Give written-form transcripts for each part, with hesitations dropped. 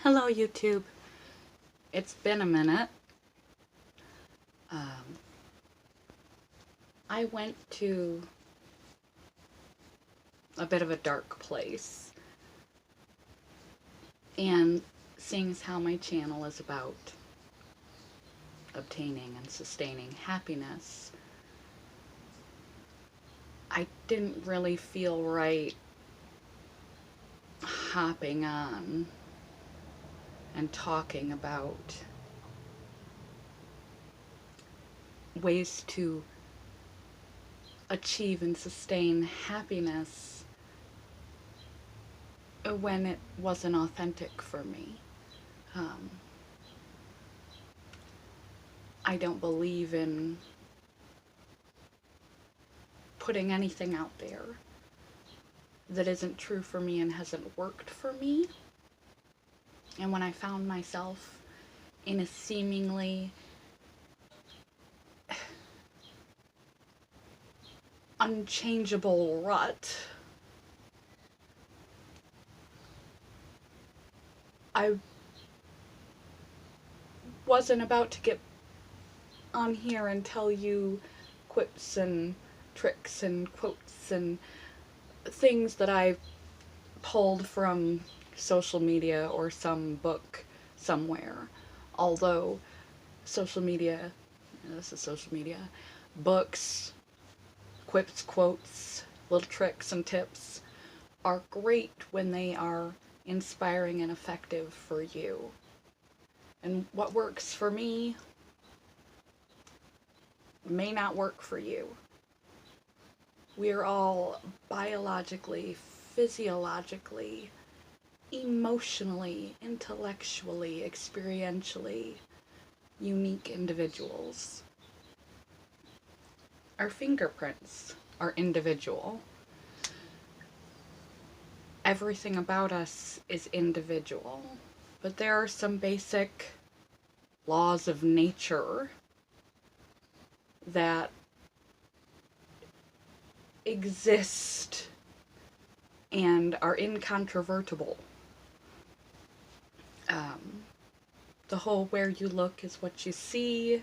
Hello YouTube. It's been a minute. I went to a bit of a dark place, and seeing as how my channel is about obtaining and sustaining happiness, I didn't really feel right hopping on and talking about ways to achieve and sustain happiness when it wasn't authentic for me. I don't believe in putting anything out there that isn't true for me and hasn't worked for me. And when I found myself in a seemingly unchangeable rut, I wasn't about to get on here and tell you quips and tricks and quotes and things that I pulled from social media or some book somewhere. Although social media, this is social media, books, quips, quotes, little tricks and tips are great when they are inspiring and effective for you. And what works for me may not work for you. We're all biologically, physiologically, emotionally, intellectually, experientially unique individuals. Our fingerprints are individual. Everything about us is individual, but there are some basic laws of nature that exist and are incontrovertible. The whole where you look is what you see.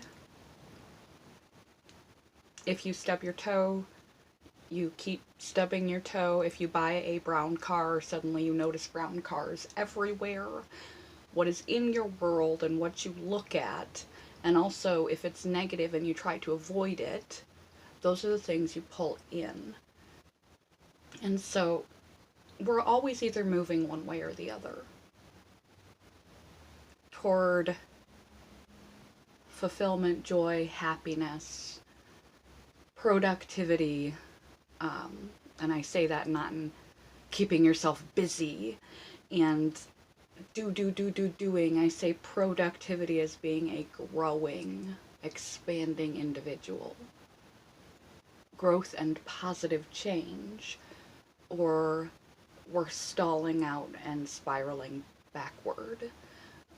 If you stub your toe, you keep stubbing your toe. If you buy a brown car, suddenly you notice brown cars everywhere. What is in your world and what you look at, and also if it's negative and you try to avoid it, those are the things you pull in. And so we're always either moving one way or the other toward fulfillment, joy, happiness, productivity, and I say that not in keeping yourself busy and doing. I say productivity as being a growing, expanding individual. Growth and positive change, or we're stalling out and spiraling backward.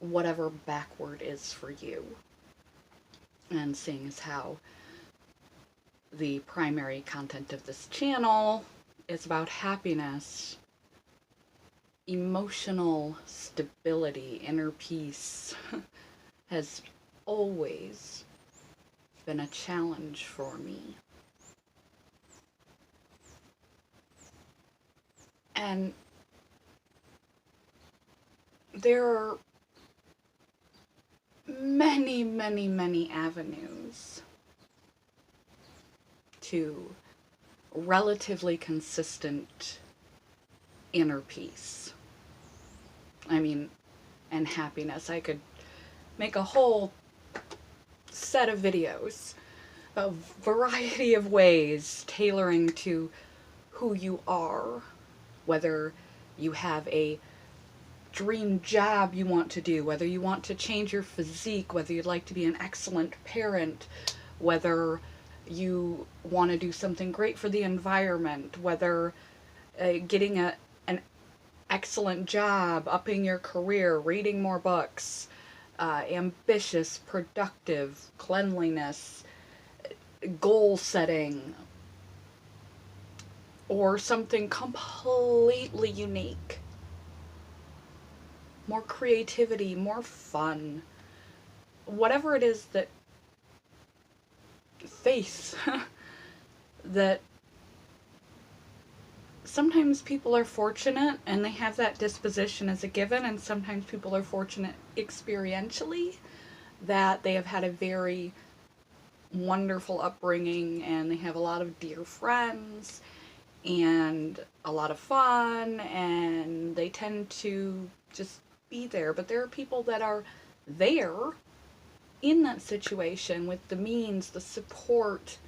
Whatever backward is for you. And seeing as how the primary content of this channel is about happiness, emotional stability, inner peace has always been a challenge for me. And there are many avenues to relatively consistent inner peace. I mean, and happiness. I could make a whole set of videos, a variety of ways tailoring to who you are, whether you have a dream job you want to do, whether you want to change your physique, whether you'd like to be an excellent parent, whether you want to do something great for the environment, whether getting an excellent job, upping your career, reading more books, ambitious, productive, cleanliness, goal setting, or something completely unique. more creativity, more fun, whatever it is that faith that sometimes people are fortunate and they have that disposition as a given, and sometimes people are fortunate experientially that they have had a very wonderful upbringing and they have a lot of dear friends and a lot of fun, and they tend to just be there. But there are people that are there in that situation with the means, the support,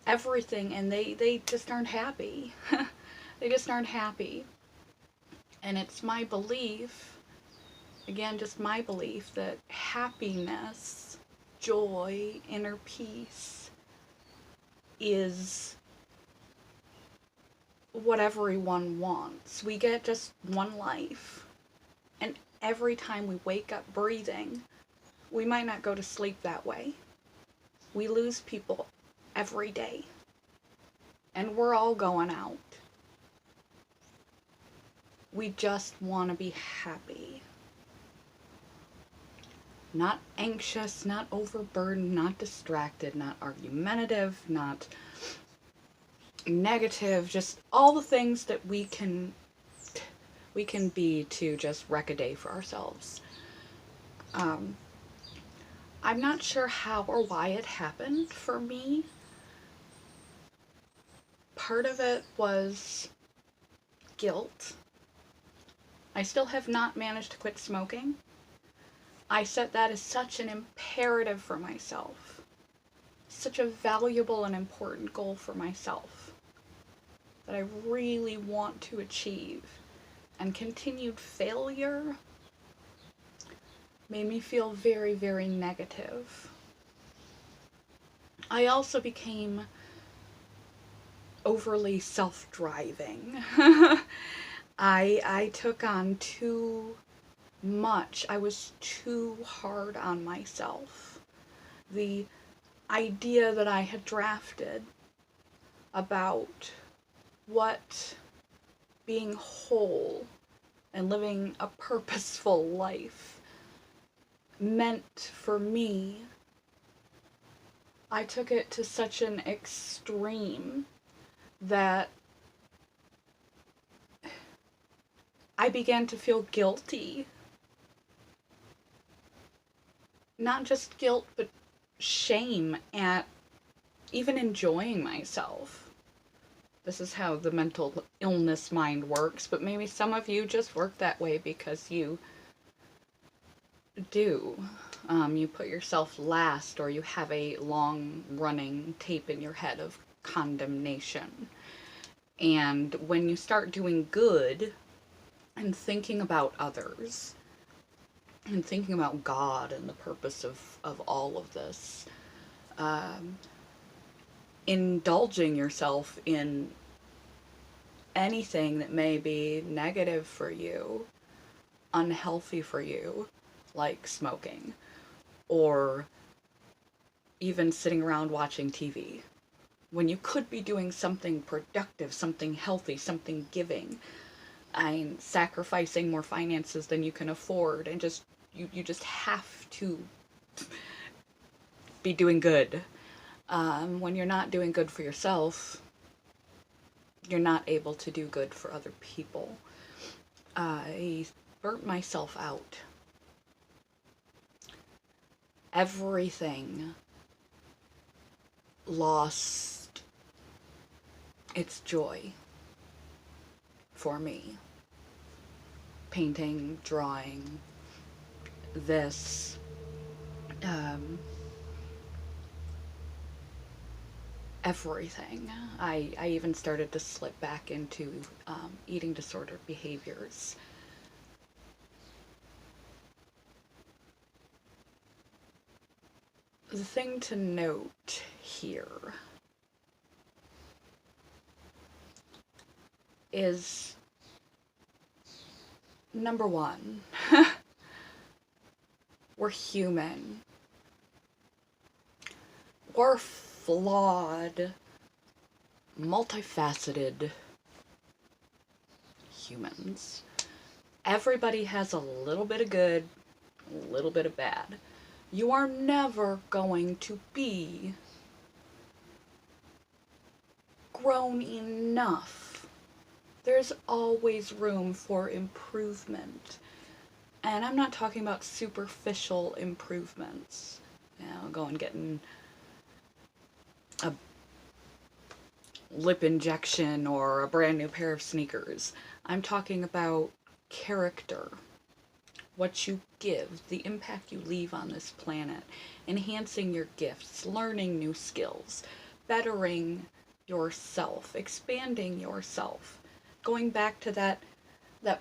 everything, and they just aren't happy. They just aren't happy. And it's my belief, again, just my belief, that happiness, joy, inner peace is what everyone wants. We get just one life. And every time we wake up breathing, we might not go to sleep that way. We lose people every day. And we're all going out. We just want to be happy. Not anxious, not overburdened, not distracted, not argumentative, not negative, just all the things that we can be to just wreck a day for ourselves. I'm not sure how or why it happened for me. Part of it was guilt. I still have not managed to quit smoking. I set that as such an imperative for myself, such a valuable and important goal for myself that I really want to achieve. And continued failure made me feel very, very negative. I also became overly self-driving. I took on too much. I was too hard on myself. The idea that I had drafted about what being whole and living a purposeful life meant for me, I took it to such an extreme that I began to feel guilty. Not just guilt, but shame at even enjoying myself. This is how the mental illness mind works, but maybe some of you just work that way because you do. You put yourself last, or you have a long-running tape in your head of condemnation. And when you start doing good and thinking about others and thinking about God and the purpose of all of this, indulging yourself in anything that may be negative for you, unhealthy for you, like smoking, or even sitting around watching TV, when you could be doing something productive, something healthy, something giving, and sacrificing more finances than you can afford, and just you just have to be doing good. When you're not doing good for yourself, you're not able to do good for other people. I burnt myself out. Everything lost its joy for me. Painting, drawing, this, everything. I even started to slip back into eating disorder behaviors. The thing to note here is, number one, we're human. We're flawed, multifaceted humans. Everybody has a little bit of good, a little bit of bad. You are never going to be grown enough. There's always room for improvement. And I'm not talking about superficial improvements. Going getting a lip injection or a brand new pair of sneakers. I'm talking about character. What you give, the impact you leave on this planet, enhancing your gifts, learning new skills, bettering yourself, expanding yourself, going back to that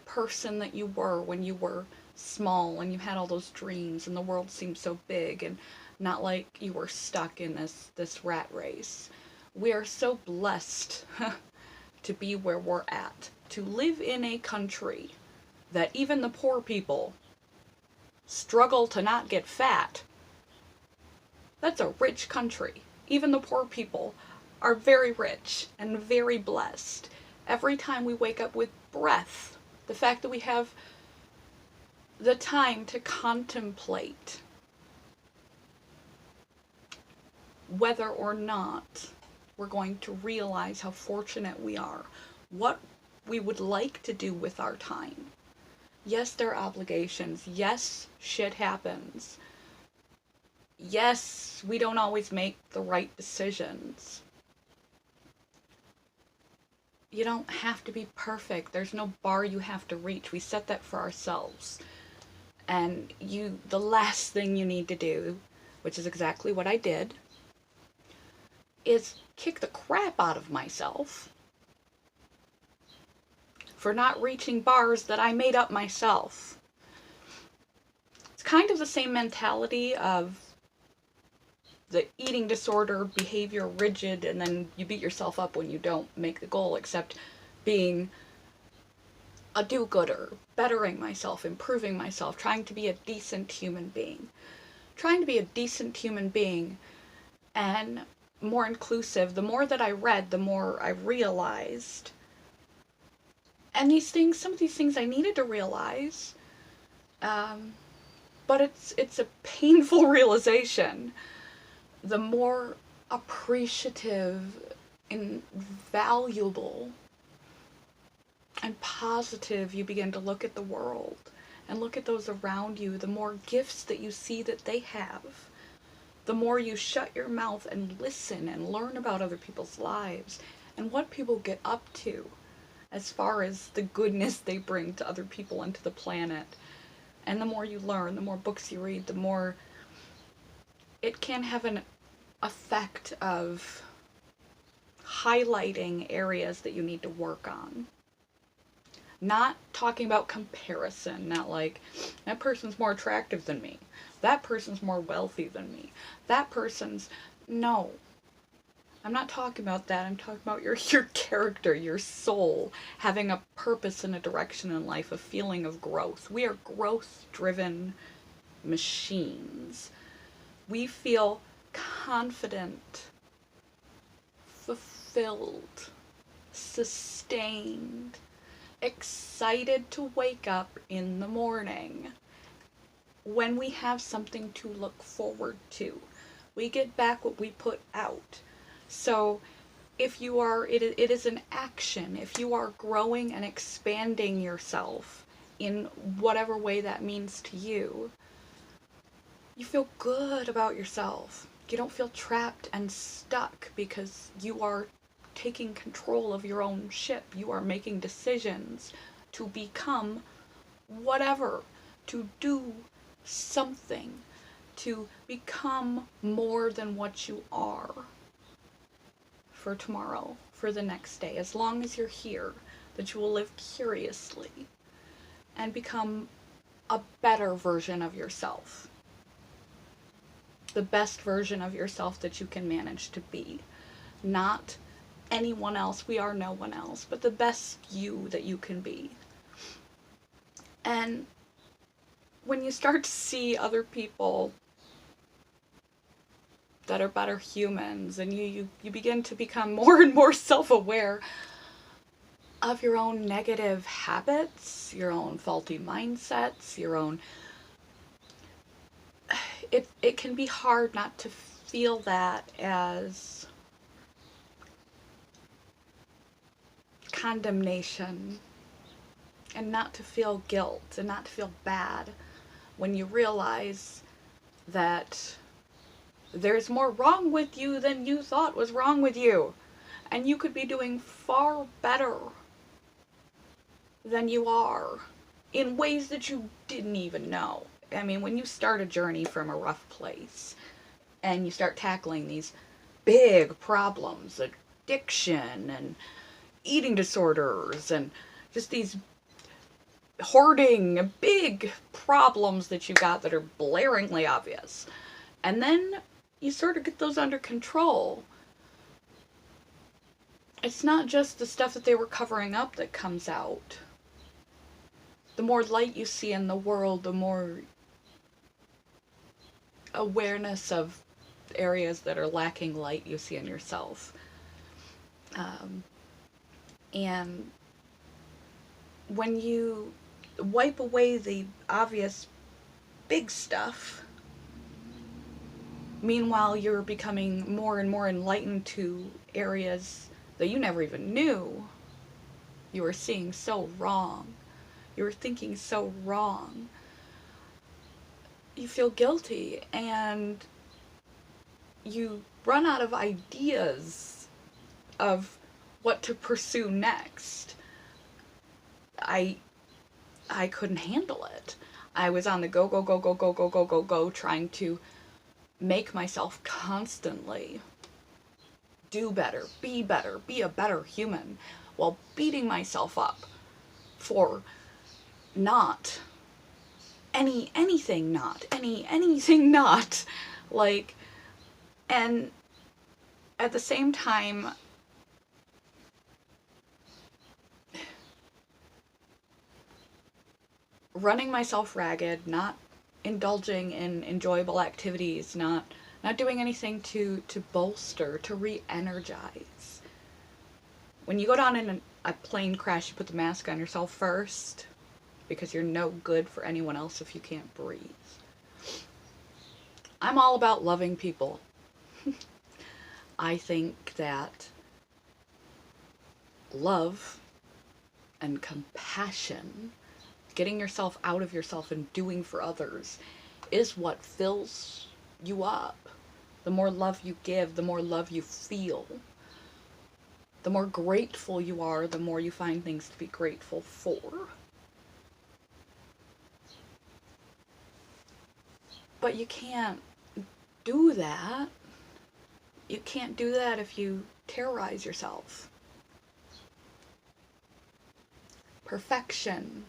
person that you were when you were small and you had all those dreams and the world seemed so big and not like you were stuck in this rat race. We are so blessed to be where we're at, to live in a country that even the poor people struggle to not get fat. That's a rich country. Even the poor people are very rich and very blessed. Every time we wake up with breath, the fact that we have the time to contemplate whether or not we're going to realize how fortunate we are, what we would like to do with our time. Yes, there are obligations. Yes, shit happens. Yes, we don't always make the right decisions. You don't have to be perfect. There's no bar you have to reach. We set that for ourselves. And the last thing you need to do, which is exactly what I did, is kick the crap out of myself for not reaching bars that I made up myself. It's kind of the same mentality of the eating disorder, behavior rigid, and then you beat yourself up when you don't make the goal, except being a do-gooder, bettering myself, improving myself, trying to be a decent human being. Trying to be a decent human being and more inclusive. The more that I read, the more I realized. And some of these things I needed to realize, but it's a painful realization. The more appreciative and valuable and positive you begin to look at the world and look at those around you, the more gifts that you see that they have, the more you shut your mouth and listen and learn about other people's lives and what people get up to as far as the goodness they bring to other people and to the planet. And the more you learn, the more books you read, the more it can have an effect of highlighting areas that you need to work on. Not talking about comparison, not like, that person's more attractive than me, that person's more wealthy than me, no. I'm not talking about that. I'm talking about your character, your soul, having a purpose and a direction in life, a feeling of growth. We are growth-driven machines. We feel confident, fulfilled, sustained, excited to wake up in the morning when we have something to look forward to. We get back what we put out. So if you are, it is an action. If you are growing and expanding yourself in whatever way that means to you, you feel good about yourself. You don't feel trapped and stuck because you are taking control of your own ship. You are making decisions to become whatever, to do something, to become more than what you are for tomorrow, for the next day. As long as you're here, that you will live curiously and become a better version of yourself. The best version of yourself that you can manage to be. Not anyone else. We are no one else, but the best you that you can be. And when you start to see other people that are better humans, and you begin to become more and more self-aware of your own negative habits, your own faulty mindsets, your own... It can be hard not to feel that as condemnation, and not to feel guilt and not to feel bad when you realize that there's more wrong with you than you thought was wrong with you, and you could be doing far better than you are in ways that you didn't even know. I mean, when you start a journey from a rough place and you start tackling these big problems, addiction and eating disorders and just these hoarding big problems that you got that are blaringly obvious, and then you sort of get those under control, it's not just the stuff that they were covering up that comes out. The more light you see in the world, the more awareness of areas that are lacking light you see in yourself. And when you wipe away the obvious big stuff, meanwhile you're becoming more and more enlightened to areas that you never even knew you were seeing so wrong. You were thinking so wrong. You feel guilty and you run out of ideas of what to pursue next. I couldn't handle it. I was on the go, trying to make myself constantly do better, be a better human, while beating myself up for anything not. Like, and at the same time, running myself ragged, not indulging in enjoyable activities, not doing anything to bolster, to re-energize. When you go down in a plane crash, you put the mask on yourself first, because you're no good for anyone else if you can't breathe. I'm all about loving people. I think that love and compassion, getting yourself out of yourself and doing for others, is what fills you up. The more love you give, the more love you feel. The more grateful you are, the more you find things to be grateful for. But you can't do that. You can't do that if you terrorize yourself. Perfection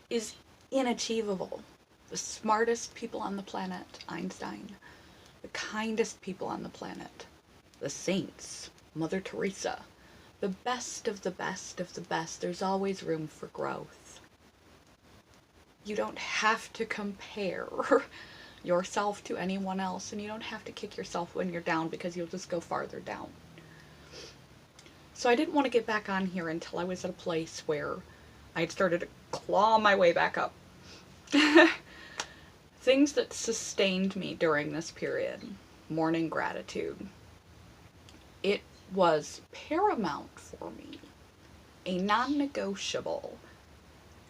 is inachievable. The smartest people on the planet, Einstein. The kindest people on the planet, the saints, Mother Teresa. The best of the best of the best. There's always room for growth. You don't have to compare yourself to anyone else, and you don't have to kick yourself when you're down, because you'll just go farther down. So I didn't want to get back on here until I was at a place where I had started to claw my way back up. Things that sustained me during this period. Morning gratitude. It was paramount for me, a non-negotiable,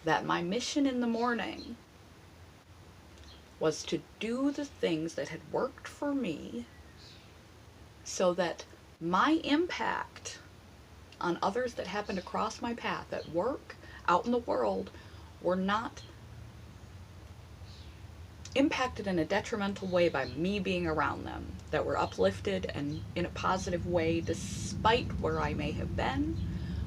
that my mission in the morning was to do the things that had worked for me so that my impact on others that happened to cross my path at work, out in the world, were not impacted in a detrimental way by me being around them, that were uplifted and in a positive way despite where I may have been,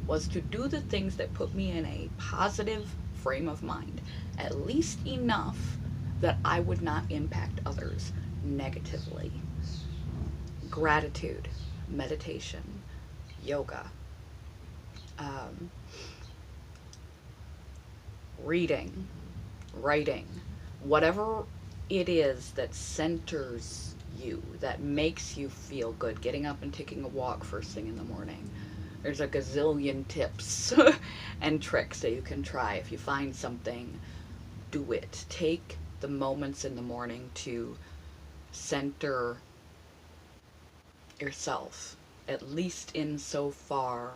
was to do the things that put me in a positive frame of mind, at least enough that I would not impact others negatively. Gratitude, meditation, yoga, reading, writing, whatever it is that centers you, that makes you feel good, getting up and taking a walk first thing in the morning, There's a gazillion tips and tricks that you can try. If you find something, do it. Take the moments in the morning to center yourself, at least in so far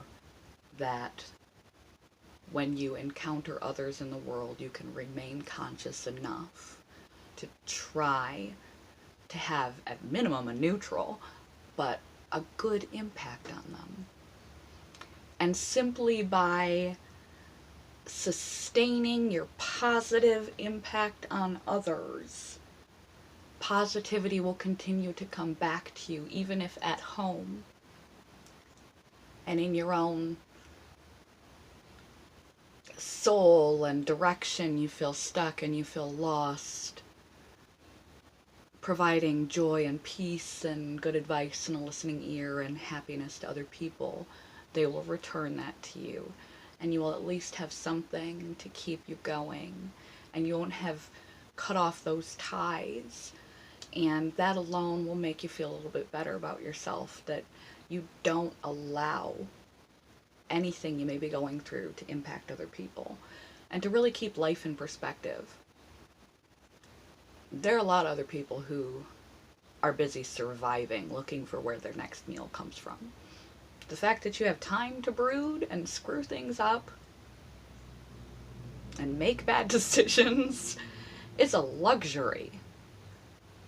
that when you encounter others in the world, you can remain conscious enough to try to have, at minimum, a neutral, but a good impact on them. And simply by sustaining your positive impact on others, positivity will continue to come back to you, even if at home and in your own soul and direction you feel stuck and you feel lost. Providing joy and peace and good advice and a listening ear and happiness to other people, they will return that to you. And you will at least have something to keep you going. And you won't have cut off those ties. And that alone will make you feel a little bit better about yourself, that you don't allow anything you may be going through to impact other people. And to really keep life in perspective. There are a lot of other people who are busy surviving, looking for where their next meal comes from. The fact that you have time to brood and screw things up and make bad decisions is a luxury.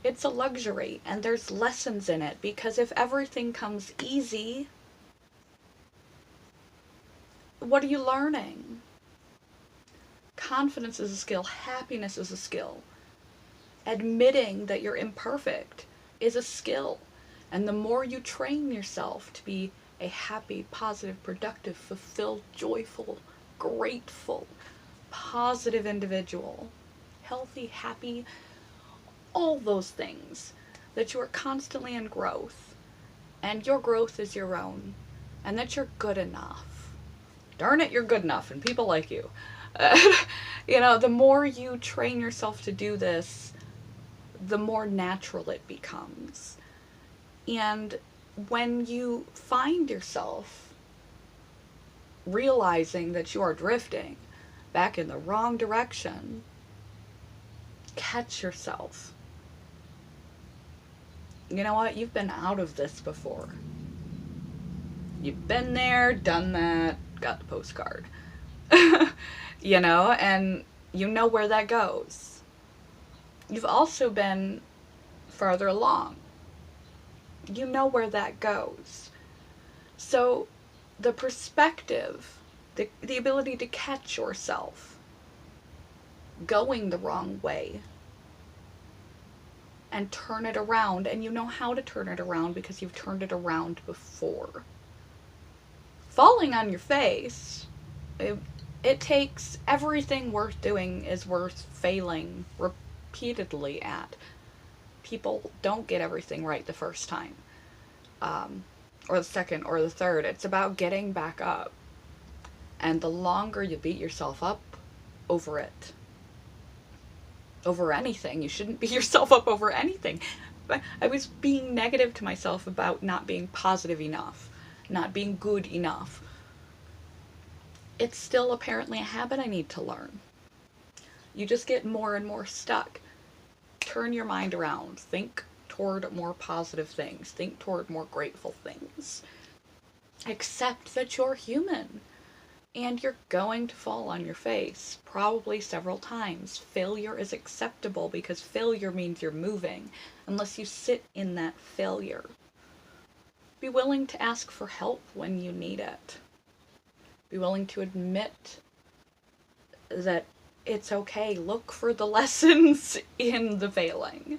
It's a luxury, and there's lessons in it, because if everything comes easy, what are you learning? Confidence is a skill. Happiness is a skill. Admitting that you're imperfect is a skill. And the more you train yourself to be a happy, positive, productive, fulfilled, joyful, grateful, positive individual, healthy, happy, all those things, that you are constantly in growth, and your growth is your own, and that you're good enough. Darn it, you're good enough, and people like you. The more you train yourself to do this, the more natural it becomes. And when you find yourself realizing that you are drifting back in the wrong direction, catch yourself. You know what? You've been out of this before. You've been there, done that, got the postcard. And you know where that goes. You've also been farther along. You know where that goes. So the perspective, the ability to catch yourself going the wrong way and turn it around, and you know how to turn it around because you've turned it around before. Falling on your face, it takes everything worth doing is worth failing repeatedly at. People don't get everything right the first time, or the second, or the third. It's about getting back up. And the longer you beat yourself up over it, over anything, you shouldn't beat yourself up over anything. But I was being negative to myself about not being positive enough, not being good enough. It's still apparently a habit I need to learn. You just get more and more stuck. Turn your mind around. Think toward more positive things. Think toward more grateful things. Accept that you're human. And you're going to fall on your face, probably several times. Failure is acceptable because failure means you're moving, unless you sit in that failure. Be willing to ask for help when you need it. Be willing to admit that it's okay. Look for the lessons in the failing.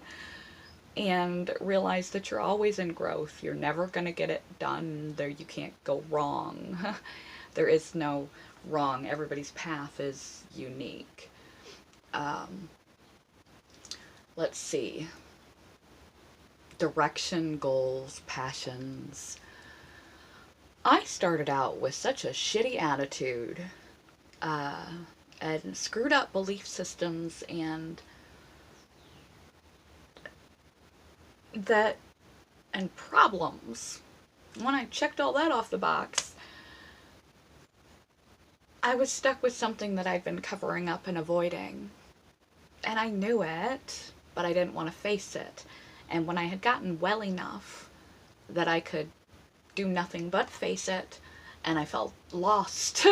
And realize that you're always in growth. You're never going to get it done. There, you can't go wrong. There is no wrong. Everybody's path is unique. Let's see. Direction, goals, passions. I started out with such a shitty attitude, and screwed up belief systems, and problems. When I checked all that off the box, I was stuck with something that I'd been covering up and avoiding. And I knew it, but I didn't want to face it. And when I had gotten well enough that I could do nothing but face it, and I felt lost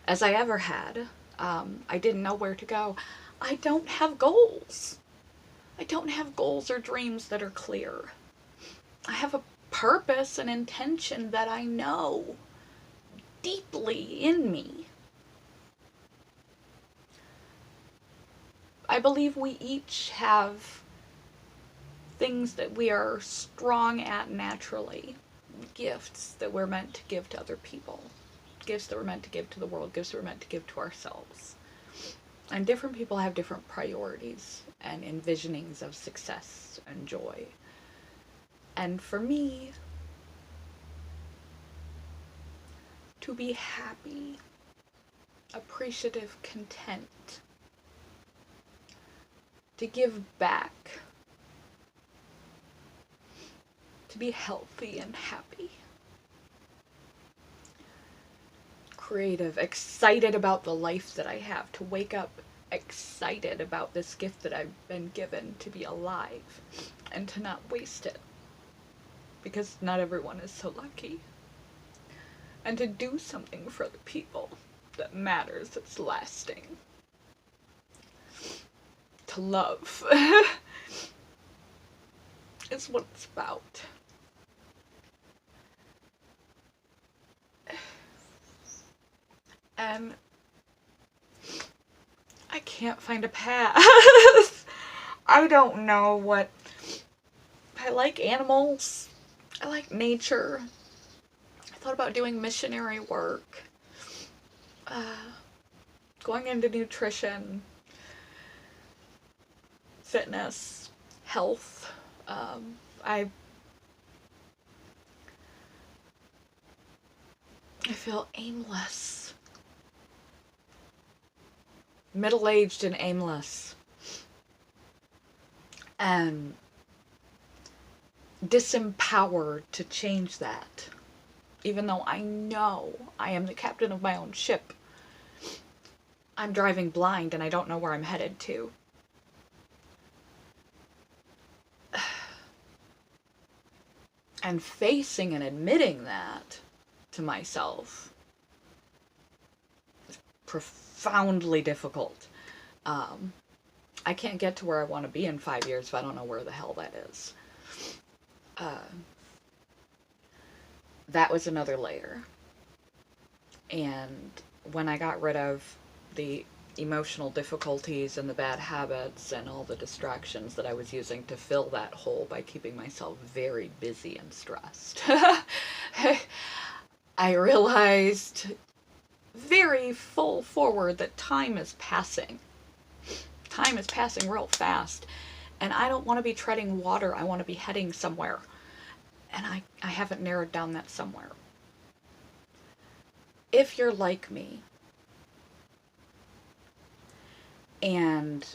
as I ever had, I didn't know where to go. I don't have goals. I don't have goals or dreams that are clear. I have a purpose and intention that I know deeply in me. I believe we each have things that we are strong at naturally, gifts that we're meant to give to other people, gifts that we're meant to give to the world, gifts that we're meant to give to ourselves. And different people have different priorities and envisionings of success and joy. And for me, to be happy, appreciative, content, to give back, to be healthy and happy, creative, excited about the life that I have, to wake up excited about this gift that I've been given, to be alive and to not waste it, because not everyone is so lucky, and to do something for the people that matters, that's lasting, to love is what it's about. And I can't find a path. I don't know what... I like animals. I like nature. I thought about doing missionary work. Going into nutrition, fitness, health. I feel aimless. Middle-aged and aimless. And disempowered to change that. Even though I know I am the captain of my own ship. I'm driving blind and I don't know where I'm headed to. And facing and admitting that to myself is profoundly difficult. I can't get to where I want to be in 5 years if I don't know where the hell that is. That was another layer. And when I got rid of the emotional difficulties and the bad habits and all the distractions that I was using to fill that hole by keeping myself very busy and stressed, I realized very full forward that time is passing. Time is passing real fast. And I don't want to be treading water. I want to be heading somewhere. And I haven't narrowed down that somewhere. If you're like me, and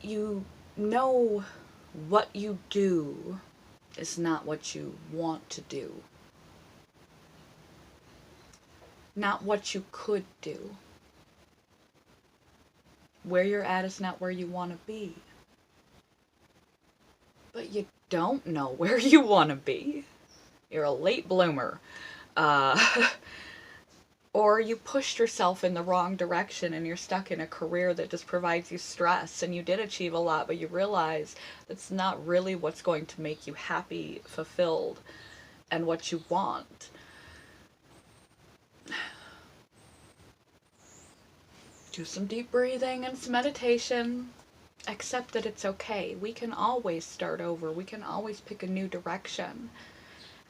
you know what you do is not what you want to do, not what you could do, where you're at is not where you want to be, but you don't know where you want to be, you're a late bloomer, or you pushed yourself in the wrong direction and you're stuck in a career that just provides you stress, and you did achieve a lot, but you realize that's not really what's going to make you happy, fulfilled, and what you want. Do some deep breathing and some meditation. Accept that it's okay. We can always start over. We can always pick a new direction.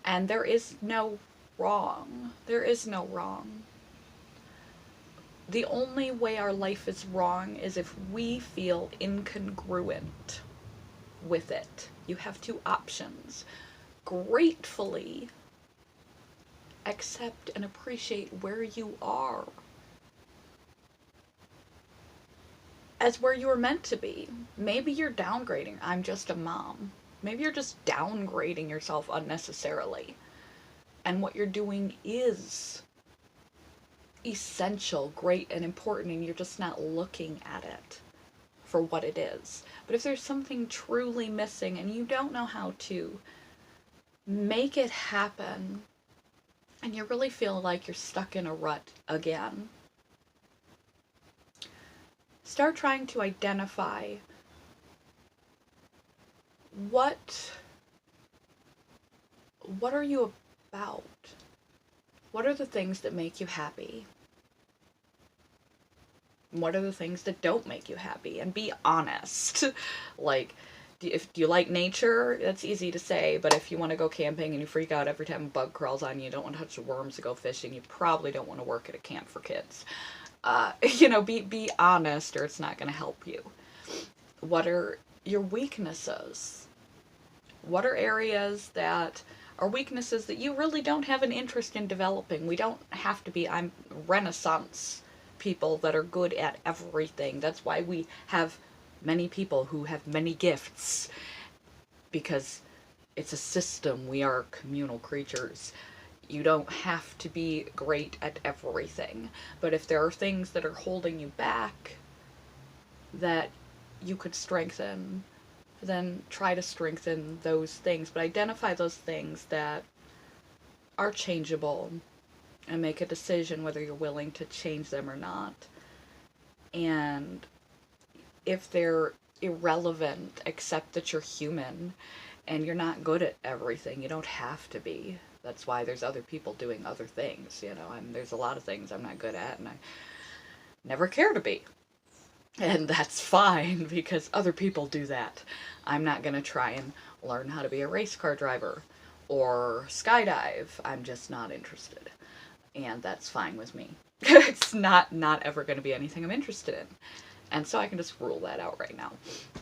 And there is no wrong. There is no wrong. The only way our life is wrong is if we feel incongruent with it. You have two options. Gratefully accept and appreciate where you are as where you were meant to be. Maybe you're downgrading. I'm just a mom. Maybe you're just downgrading yourself unnecessarily. and what you're doing is essential, great, and important, and you're just not looking at it for what it is. But if there's something truly missing and you don't know how to make it happen, and you really feel like you're stuck in a rut again, start trying to identify what are you about? What are the things that make you happy? What are the things that don't make you happy? And be honest. Like, do you like nature? That's easy to say, but if you want to go camping and you freak out every time a bug crawls on you, you don't want to touch the worms to go fishing, you probably don't want to work at a camp for kids. Be honest, or it's not going to help you. What are your weaknesses? What are areas that are weaknesses that you really don't have an interest in developing? We don't have to be, I'm Renaissance people that are good at everything. That's why we have many people who have many gifts, because it's a system. We are communal creatures. You don't have to be great at everything. But if there are things that are holding you back that you could strengthen, then try to strengthen those things. But identify those things that are changeable and make a decision whether you're willing to change them or not. And if they're irrelevant, accept that you're human and you're not good at everything. You don't have to be. That's why there's other people doing other things, there's a lot of things I'm not good at and I never care to be. And that's fine, because other people do that. I'm not going to try and learn how to be a race car driver or skydive. I'm just not interested. And that's fine with me. It's not ever going to be anything I'm interested in. And so I can just rule that out right now.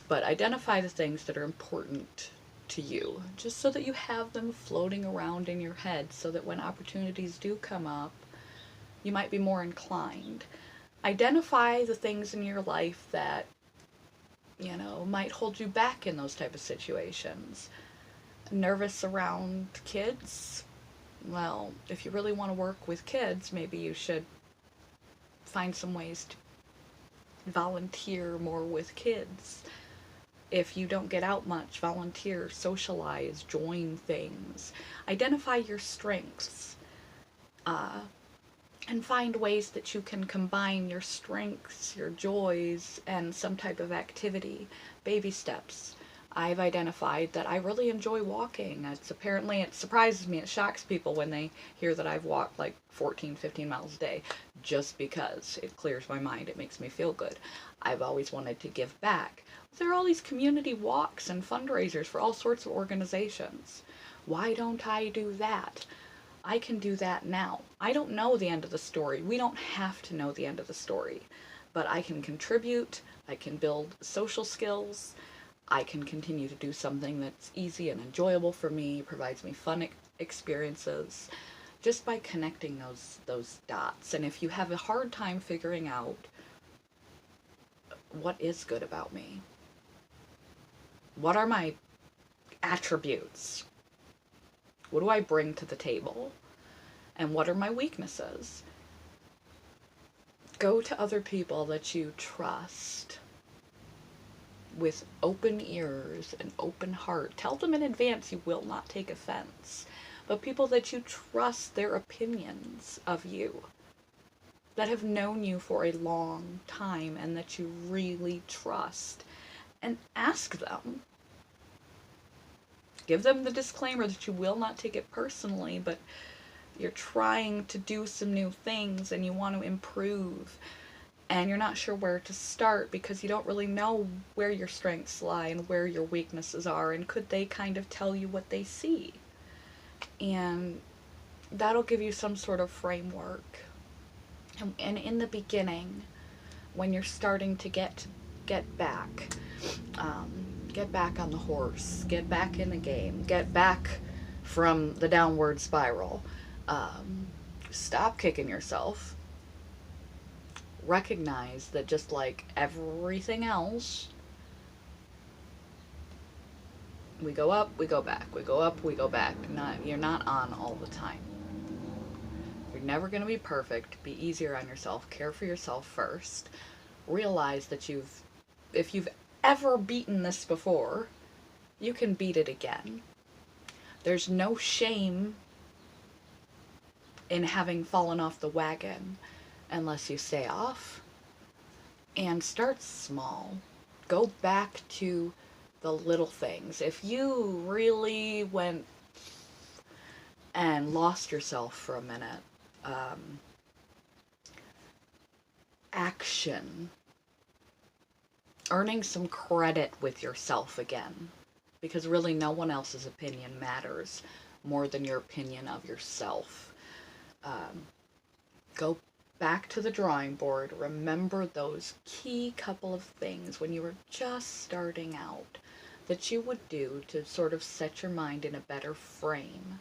But identify the things that are important to you, just so that you have them floating around in your head, so that when opportunities do come up, you might be more inclined. Identify the things in your life that, might hold you back in those type of situations. Nervous around kids? Well, if you really want to work with kids, maybe you should find some ways to volunteer more with kids. If you don't get out much, volunteer, socialize, join things. Identify your strengths. And find ways that you can combine your strengths, your joys, and some type of activity. Baby steps. I've identified that I really enjoy walking. It surprises me, it shocks people when they hear that I've walked like 14, 15 miles a day, just because it clears my mind, it makes me feel good. I've always wanted to give back. There are all these community walks and fundraisers for all sorts of organizations. Why don't I do that? I can do that now. I don't know the end of the story. We don't have to know the end of the story. But I can contribute, I can build social skills, I can continue to do something that's easy and enjoyable for me, provides me fun experiences, just by connecting those dots. And if you have a hard time figuring out what is good about me, what are my attributes, what do I bring to the table, and what are my weaknesses, go to other people that you trust with open ears and open heart. Tell them in advance you will not take offense, but people that you trust their opinions of you, that have known you for a long time and that you really trust, and ask them. Give them the disclaimer that you will not take it personally, but you're trying to do some new things and you want to improve, and you're not sure where to start because you don't really know where your strengths lie and where your weaknesses are, and could they kind of tell you what they see? And that'll give you some sort of framework. And in the beginning, when you're starting to get back on the horse, get back in the game, get back from the downward spiral, stop kicking yourself. Recognize that just like everything else, we go up, we go back, we go up, we go back. You're not on all the time. never going to be perfect. Be easier on yourself. Care for yourself first. Realize that if you've ever beaten this before, you can beat it again. There's no shame in having fallen off the wagon unless you stay off. And start small. Go back to the little things. If you really went and lost yourself for a minute, action. Earning some credit with yourself again. Because really no one else's opinion matters more than your opinion of yourself. Go back to the drawing board. Remember those key couple of things when you were just starting out that you would do to sort of set your mind in a better frame.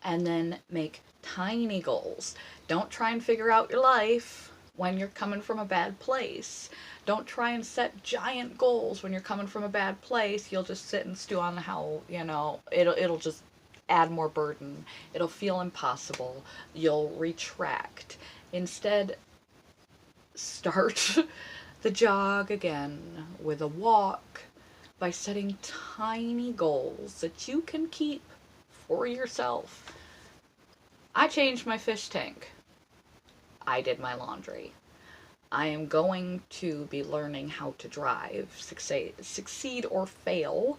And then make tiny goals. Don't try and figure out your life when you're coming from a bad place. Don't try and set giant goals when you're coming from a bad place. You'll just sit and stew on how, it'll just add more burden. It'll feel impossible. You'll retract. Instead, start the jog again with a walk by setting tiny goals that you can keep for yourself. I changed my fish tank. I did my laundry. I am going to be learning how to drive, succeed or fail,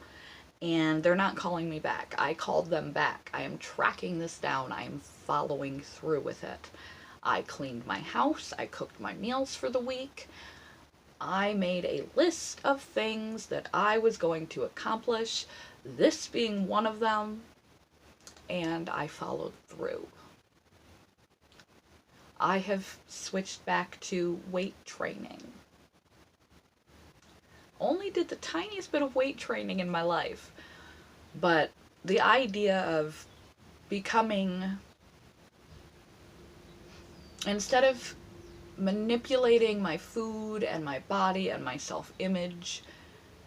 and they're not calling me back. I called them back. I am tracking this down. I am following through with it. I cleaned my house. I cooked my meals for the week. I made a list of things that I was going to accomplish, this being one of them, and I followed through. I have switched back to weight training. Only did the tiniest bit of weight training in my life, but the idea of becoming, instead of manipulating my food and my body and my self-image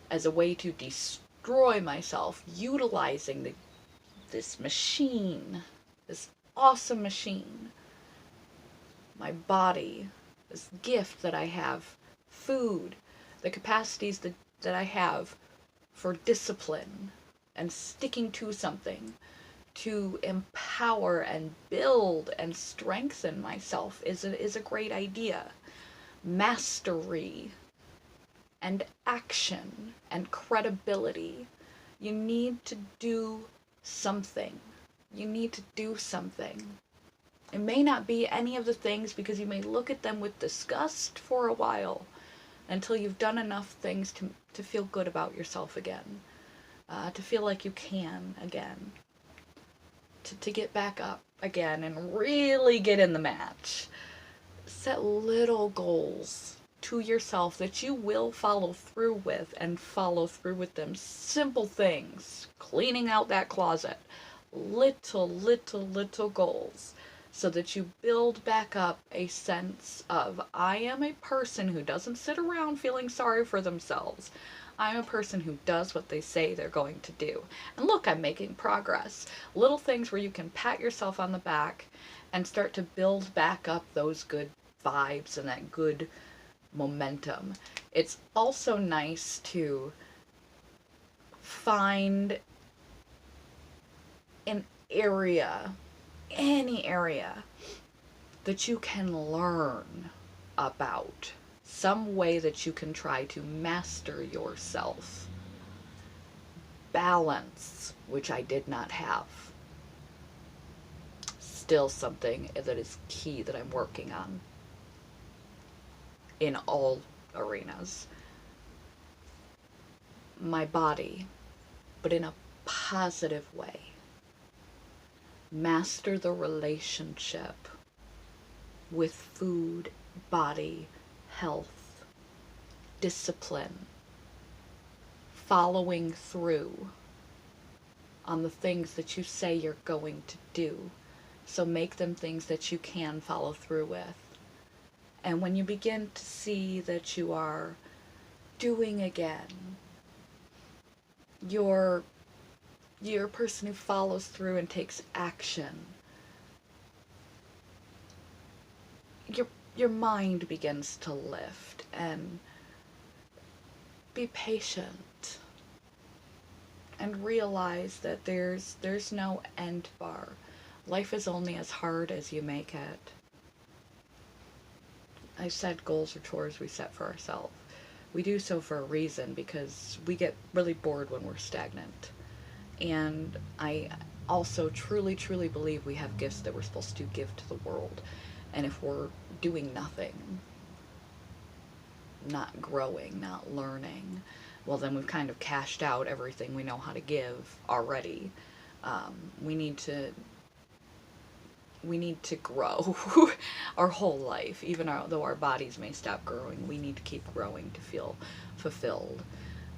as a way to destroy myself, utilizing this machine, this awesome machine, my body, this gift that I have, food, the capacities that I have for discipline and sticking to something, to empower and build and strengthen myself is a great idea. Mastery and action and credibility. You need to do something. You need to do something. It may not be any of the things because you may look at them with disgust for a while until you've done enough things to feel good about yourself again, to feel like you can again, to get back up again and really get in the match. Set little goals to yourself that you will follow through with, and follow through with them. Simple things, cleaning out that closet, little goals, so that you build back up a sense of, I am a person who doesn't sit around feeling sorry for themselves. I'm a person who does what they say they're going to do. And look, I'm making progress. Little things where you can pat yourself on the back and start to build back up those good vibes and that good momentum. It's also nice to find an area, any area, that you can learn about. Some way that you can try to master yourself. Balance, which I did not have. Still something that is key that I'm working on in all arenas. My body, but in a positive way. Master the relationship with food, body, health, discipline, following through on the things that you say you're going to do. So make them things that you can follow through with. And when you begin to see that you are doing again, you're a person who follows through and takes action, your mind begins to lift, and be patient and realize that there's no end bar. Life is only as hard as you make it. I said goals or chores we set for ourselves. We do so for a reason, because we get really bored when we're stagnant. And I also truly, truly believe we have gifts that we're supposed to give to the world. And if we're doing nothing, not growing, not learning, well, then we've kind of cashed out everything we know how to give already. We need to grow our whole life. Even though our bodies may stop growing, we need to keep growing to feel fulfilled.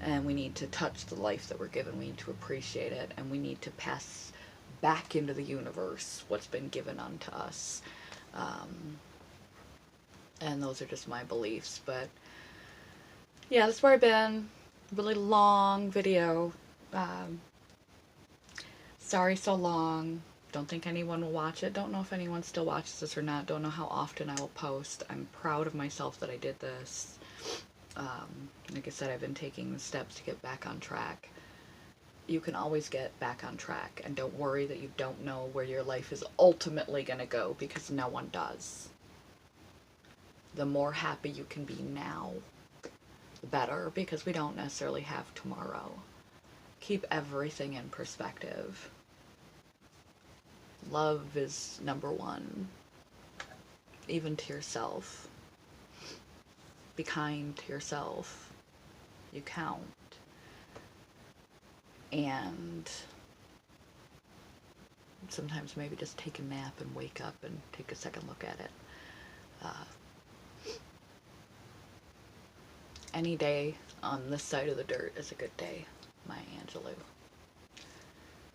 And we need to touch the life that we're given. We need to appreciate it, and we need to pass back into the universe what's been given unto us. And those are just my beliefs. But yeah, that's where I've been. Really long video. Sorry so long. Don't think anyone will watch it. Don't know if anyone still watches this or not. Don't know how often I will post. I'm proud of myself that I did this. Like I said, I've been taking the steps to get back on track. You can always get back on track, and don't worry that you don't know where your life is ultimately going to go, because no one does. The more happy you can be now, the better, because we don't necessarily have tomorrow. Keep everything in perspective. Love is number one, even to yourself. Be kind to yourself. You count. And sometimes maybe just take a nap and wake up and take a second look at it. Any day on this side of the dirt is a good day. Maya Angelou.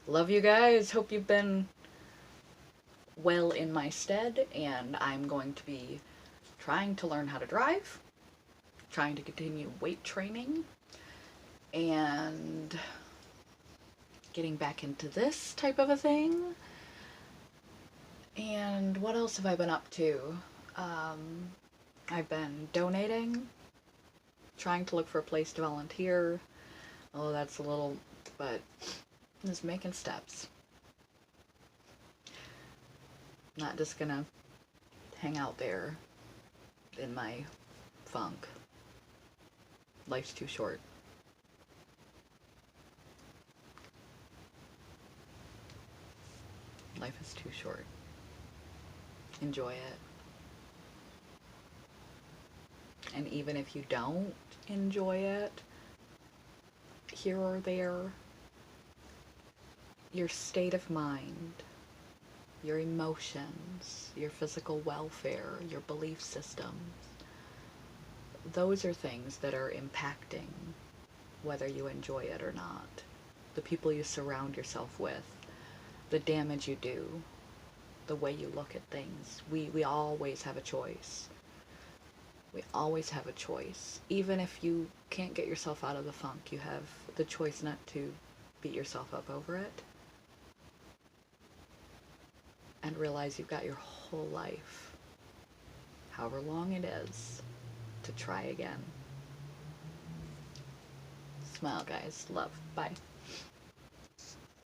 Love you guys. Hope you've been well in my stead, and I'm going to be trying to learn how to drive, trying to continue weight training, and getting back into this type of a thing. And what else have I been up to? I've been donating, trying to look for a place to volunteer. Oh, that's a little, but just making steps. Not just gonna hang out there in my funk. Life's too short. Life is too short. Enjoy it. And even if you don't enjoy it, here or there, your state of mind, your emotions, your physical welfare, your belief systems, those are things that are impacting whether you enjoy it or not. The people you surround yourself with, the damage you do, the way you look at things. We always have a choice. We always have a choice. Even if you can't get yourself out of the funk, you have the choice not to beat yourself up over it. And realize you've got your whole life, however long it is, to try again. Smile, guys. Love. Bye.